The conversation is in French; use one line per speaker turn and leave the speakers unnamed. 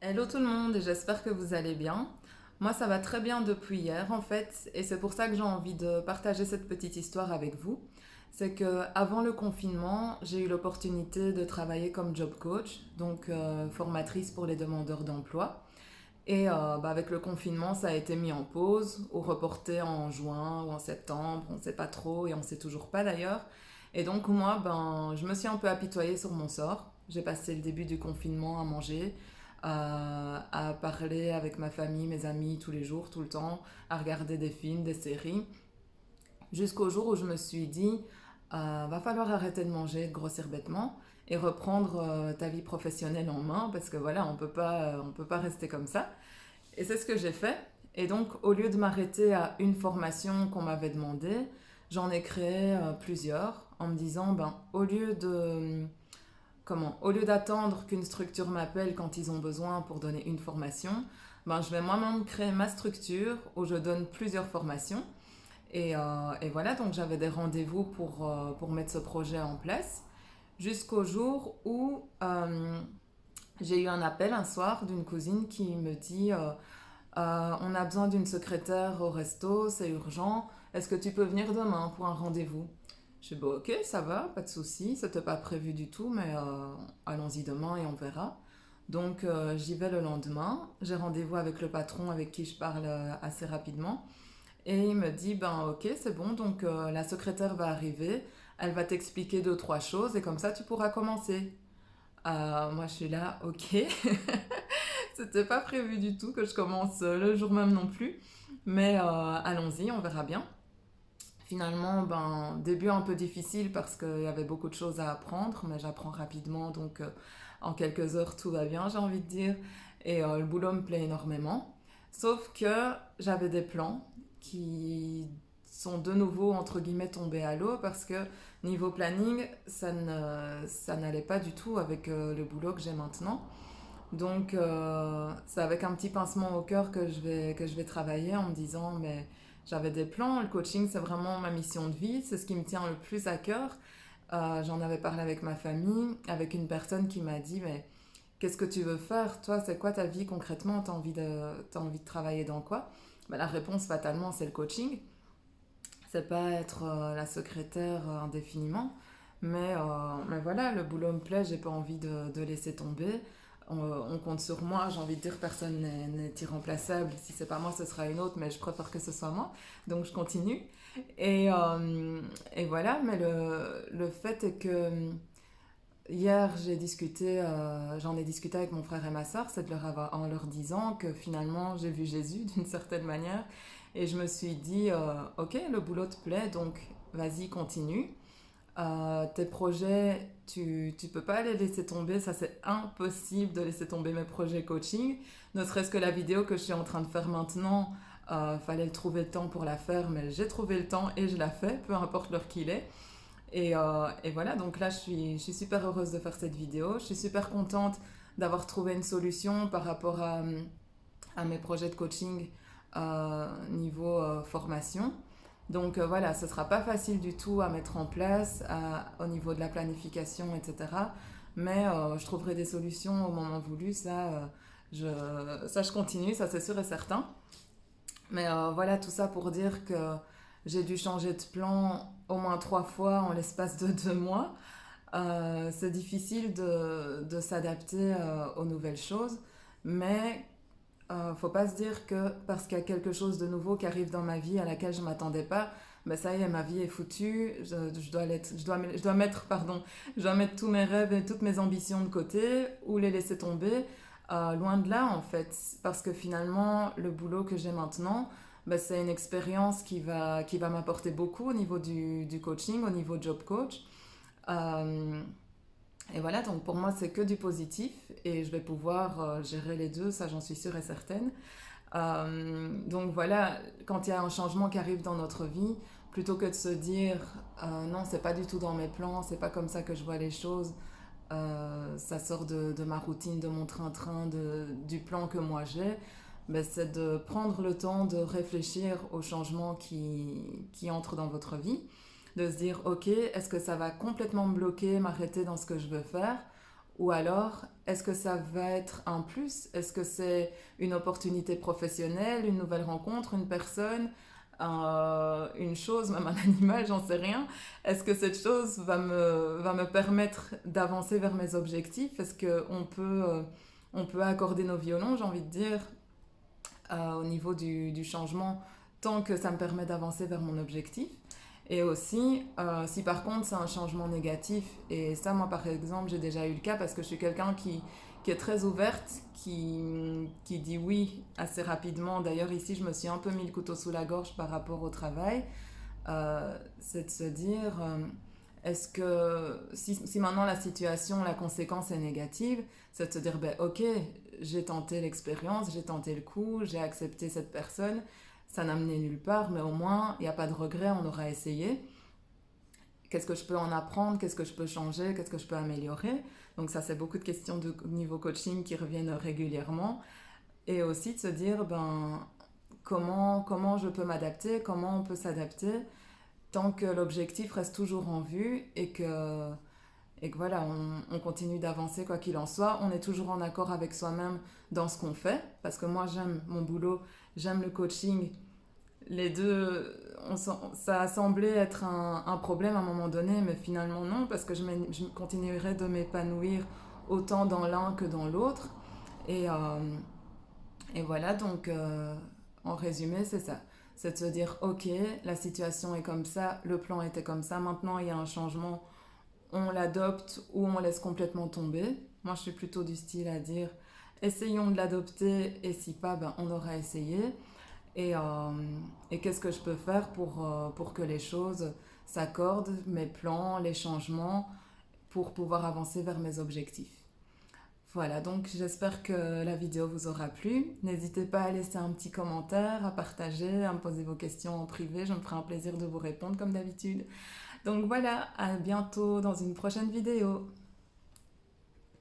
Hello tout le monde, j'espère que vous allez bien. Moi ça va très bien depuis hier en fait et c'est pour ça que j'ai envie de partager cette petite histoire avec vous. C'est que avant le confinement, j'ai eu l'opportunité de travailler comme job coach, donc formatrice pour les demandeurs d'emploi. Et avec le confinement, ça a été mis en pause ou reporté en juin ou en septembre, on ne sait pas trop et on ne sait toujours pas d'ailleurs. Et donc moi, je me suis un peu apitoyée sur mon sort. J'ai passé le début du confinement à manger, à parler avec ma famille, mes amis tous les jours, tout le temps, à regarder des films, des séries, jusqu'au jour où je me suis dit, va falloir arrêter de manger, de grossir bêtement et reprendre ta vie professionnelle en main parce que voilà, on peut pas rester comme ça. Et c'est ce que j'ai fait. Et donc, au lieu de m'arrêter à une formation qu'on m'avait demandé, j'en ai créé plusieurs en me disant, au lieu d'attendre qu'une structure m'appelle quand ils ont besoin pour donner une formation, je vais moi-même créer ma structure où je donne plusieurs formations. Et voilà, donc j'avais des rendez-vous pour mettre ce projet en place jusqu'au jour où j'ai eu un appel un soir d'une cousine qui me dit on a besoin d'une secrétaire au resto, c'est urgent. Est-ce que tu peux venir demain pour un rendez-vous? Je dis bon, ok, ça va, pas de souci, c'était pas prévu du tout, mais allons-y demain et on verra. Donc j'y vais le lendemain. J'ai rendez-vous avec le patron avec qui je parle assez rapidement. Et il me dit ben ok, c'est bon, donc la secrétaire va arriver, elle va t'expliquer deux, trois choses et comme ça tu pourras commencer. Moi je suis là, ok. C'était pas prévu du tout que je commence le jour même non plus. Mais allons-y, on verra bien. Finalement, début un peu difficile parce qu'il y avait beaucoup de choses à apprendre, mais j'apprends rapidement, donc en quelques heures tout va bien, j'ai envie de dire. Et le boulot me plaît énormément. Sauf que j'avais des plans qui sont de nouveau, entre guillemets, tombés à l'eau parce que niveau planning, ça n'allait pas du tout avec le boulot que j'ai maintenant. Donc, c'est avec un petit pincement au cœur que je vais travailler en me disant, mais j'avais des plans, le coaching, c'est vraiment ma mission de vie, c'est ce qui me tient le plus à cœur. J'en avais parlé avec ma famille, avec une personne qui m'a dit, mais qu'est-ce que tu veux faire? Toi, c'est quoi ta vie concrètement? T'as envie de travailler dans quoi? La réponse, fatalement, c'est le coaching. C'est pas être la secrétaire indéfiniment. Mais voilà, le boulot me plaît, j'ai pas envie de laisser tomber. On compte sur moi, j'ai envie de dire personne n'est irremplaçable. Si c'est pas moi, ce sera une autre, mais je préfère que ce soit moi. Donc je continue. Et voilà, mais le fait est que hier j'en ai discuté avec mon frère et ma soeur, c'est en leur disant que finalement j'ai vu Jésus d'une certaine manière. Et je me suis dit, ok, le boulot te plaît, donc vas-y, continue. Tes projets, tu peux pas les laisser tomber, ça c'est impossible de laisser tomber mes projets coaching. Ne serait-ce que la vidéo que je suis en train de faire maintenant, fallait le trouver le temps pour la faire, mais j'ai trouvé le temps et je la fais, peu importe l'heure qu'il est. Et voilà, donc là je suis super heureuse de faire cette vidéo, je suis super contente d'avoir trouvé une solution par rapport à mes projets de coaching niveau formation. Donc voilà, ce ne sera pas facile du tout à mettre en place au niveau de la planification, etc. Mais je trouverai des solutions au moment voulu, ça je continue, ça c'est sûr et certain. Mais voilà, tout ça pour dire que j'ai dû changer de plan au moins trois fois en l'espace de 2 mois. C'est difficile de s'adapter aux nouvelles choses, mais faut pas se dire que parce qu'il y a quelque chose de nouveau qui arrive dans ma vie à laquelle je m'attendais pas, ben ça y est, ma vie est foutue. Je dois mettre tous mes rêves et toutes mes ambitions de côté ou les laisser tomber. Loin de là, en fait, parce que finalement, le boulot que j'ai maintenant, ben, c'est une expérience qui va m'apporter beaucoup au niveau du coaching, au niveau job coach. Euh, et voilà, donc pour moi, c'est que du positif et je vais pouvoir gérer les deux, ça j'en suis sûre et certaine. Donc voilà, quand il y a un changement qui arrive dans notre vie, plutôt que de se dire non, c'est pas du tout dans mes plans, c'est pas comme ça que je vois les choses, ça sort de ma routine, de mon train-train, du plan que moi j'ai, ben, c'est de prendre le temps de réfléchir aux changements qui entrent dans votre vie, de se dire ok, est-ce que ça va complètement me bloquer, m'arrêter dans ce que je veux faire, Ou alors, est-ce que ça va être un plus? Est-ce que c'est une opportunité professionnelle, une nouvelle rencontre, une personne, une chose, même un animal, j'en sais rien. Est-ce que cette chose va me permettre d'avancer vers mes objectifs? Est-ce on peut accorder nos violons, j'ai envie de dire, au niveau du changement, tant que ça me permet d'avancer vers mon objectif? Et aussi, si par contre c'est un changement négatif, et ça moi par exemple j'ai déjà eu le cas parce que je suis quelqu'un qui est très ouverte, qui dit oui assez rapidement. D'ailleurs ici je me suis un peu mis le couteau sous la gorge par rapport au travail. C'est de se dire, est-ce que si maintenant la situation, la conséquence est négative, c'est de se dire, ben ok, j'ai tenté l'expérience, j'ai tenté le coup, j'ai accepté cette personne, ça n'a mené nulle part, mais au moins il n'y a pas de regret, on aura essayé. Qu'est-ce que je peux en apprendre, qu'est-ce que je peux changer, qu'est-ce que je peux améliorer. Donc ça c'est beaucoup de questions de niveau coaching qui reviennent régulièrement. Et aussi de se dire, ben, comment je peux m'adapter, comment on peut s'adapter tant que l'objectif reste toujours en vue et que voilà, on continue d'avancer quoi qu'il en soit. On est toujours en accord avec soi-même dans ce qu'on fait, parce que moi j'aime mon boulot, j'aime le coaching. Les deux, ça a semblé être un problème à un moment donné, mais finalement non, parce que je continuerai de m'épanouir autant dans l'un que dans l'autre. Et, et voilà, donc en résumé, c'est ça. C'est de se dire, ok, la situation est comme ça, le plan était comme ça, maintenant il y a un changement, on l'adopte ou on laisse complètement tomber. Moi, je suis plutôt du style à dire, essayons de l'adopter et si pas, ben, on aura essayé. Et, euh, et qu'est-ce que je peux faire pour que les choses s'accordent, mes plans, les changements, pour pouvoir avancer vers mes objectifs. Voilà, donc j'espère que la vidéo vous aura plu. N'hésitez pas à laisser un petit commentaire, à partager, à me poser vos questions en privé. Je me ferai un plaisir de vous répondre comme d'habitude. Donc voilà, à bientôt dans une prochaine vidéo.